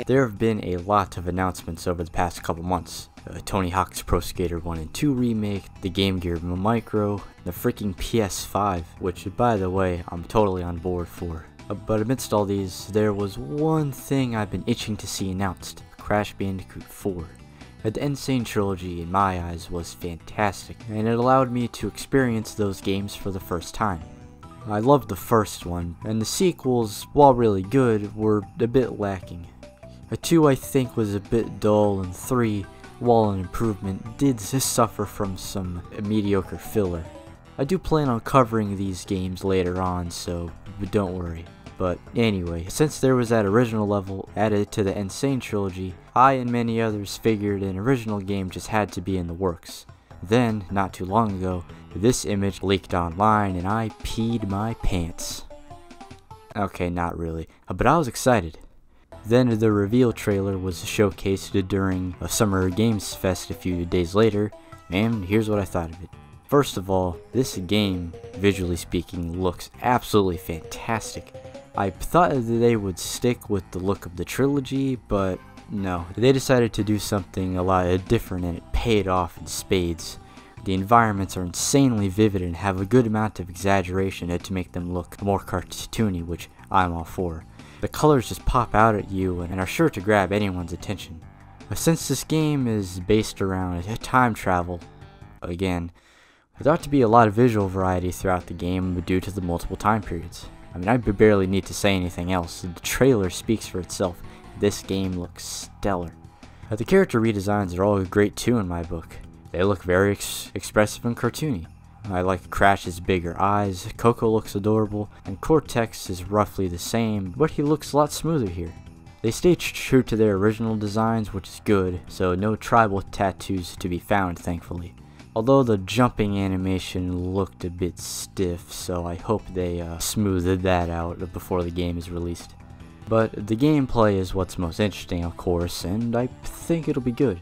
there have been a lot of announcements over the past couple months. Tony Hawk's Pro Skater 1 and 2 remake, the Game Gear Micro, the freaking PS5, which by the way, I'm totally on board for. But amidst all these, there was one thing I've been itching to see announced: Crash Bandicoot 4. The Insane Trilogy, in my eyes, was fantastic, and it allowed me to experience those games for the first time. I loved the first one, and the sequels, while really good, were a bit lacking. 2 I think was a bit dull, and 3, while an improvement, did suffer from some mediocre filler. I do plan on covering these games later on, so don't worry. But anyway, since there was that original level added to the Insane Trilogy, I and many others figured an original game just had to be in the works. Then, not too long ago, this image leaked online and I peed my pants. Okay, not really, but I was excited. Then the reveal trailer was showcased during a Summer Games Fest a few days later, and here's what I thought of it. First of all, this game, visually speaking, looks absolutely fantastic. I thought that they would stick with the look of the trilogy, but no. They decided to do something a lot different and it paid off in spades. The environments are insanely vivid and have a good amount of exaggeration to make them look more cartoony, which I'm all for. The colors just pop out at you and are sure to grab anyone's attention. Since this game is based around time travel, again, there ought to be a lot of visual variety throughout the game due to the multiple time periods. I mean, I barely need to say anything else. The trailer speaks for itself. This game looks stellar. The character redesigns are all great too in my book. They look very expressive and cartoony. I like Crash's bigger eyes, Coco looks adorable, and Cortex is roughly the same, but he looks a lot smoother here. They stay true to their original designs, which is good, so no tribal tattoos to be found, thankfully. Although the jumping animation looked a bit stiff, so I hope they smoothed that out before the game is released. But the gameplay is what's most interesting, of course, and I think it'll be good.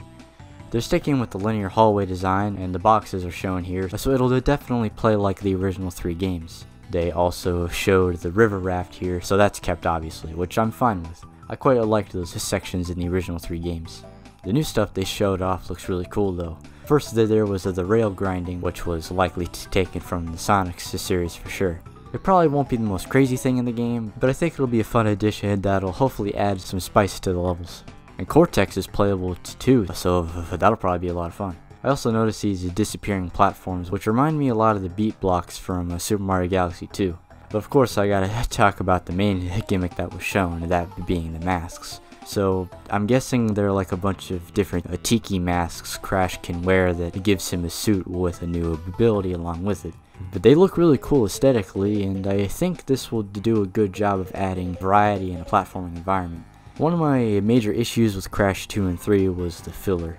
They're sticking with the linear hallway design, and the boxes are shown here, so it'll definitely play like the original 3 games. They also showed the river raft here, so that's kept obviously, which I'm fine with. I quite liked those sections in the original 3 games. The new stuff they showed off looks really cool though. First there was the rail grinding, which was likely taken from the Sonic series for sure. It probably won't be the most crazy thing in the game, but I think it'll be a fun addition that'll hopefully add some spice to the levels. And Cortex is playable too, so that'll probably be a lot of fun. I also noticed these disappearing platforms, which remind me a lot of the beat blocks from Super Mario Galaxy 2. But of course I gotta talk about the main gimmick that was shown, that being the masks. So I'm guessing they're like a bunch of different tiki masks Crash can wear that gives him a suit with a new ability along with it. But they look really cool aesthetically, and I think this will do a good job of adding variety in a platforming environment. One of my major issues with Crash 2 and 3 was the filler.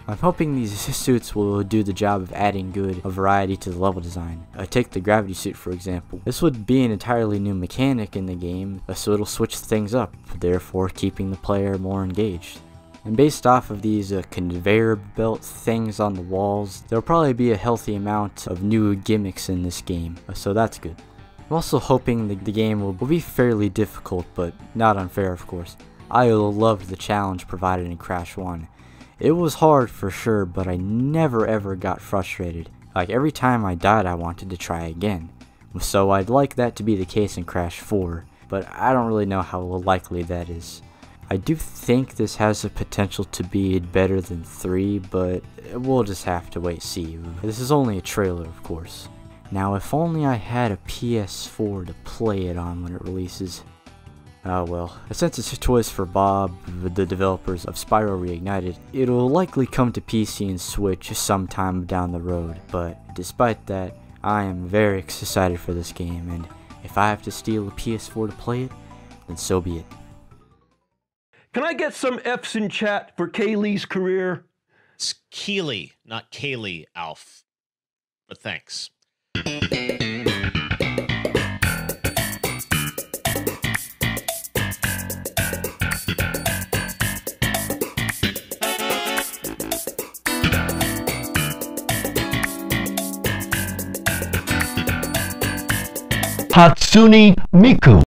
I'm hoping these suits will do the job of adding good variety to the level design. Take the gravity suit for example. This would be an entirely new mechanic in the game, so it'll switch things up, therefore keeping the player more engaged. And based off of these conveyor belt things on the walls, there'll probably be a healthy amount of new gimmicks in this game, so that's good. I'm also hoping the game will be fairly difficult, but not unfair of course. I loved the challenge provided in Crash 1. It was hard for sure, but I never ever got frustrated. Like every time I died I wanted to try again. So I'd like that to be the case in Crash 4, but I don't really know how likely that is. I do think this has the potential to be better than 3, but we'll just have to wait and see. This is only a trailer of course. Now if only I had a PS4 to play it on when it releases. Oh well, since it's Toys for Bob, the developers of Spyro Reignited, it'll likely come to PC and Switch sometime down the road, but despite that, I am very excited for this game, and if I have to steal a PS4 to play it, then so be it. Can I get some F's in chat for Kaylee's career? It's Keely, not Kaylee, Alf. But thanks. Hatsune Miku.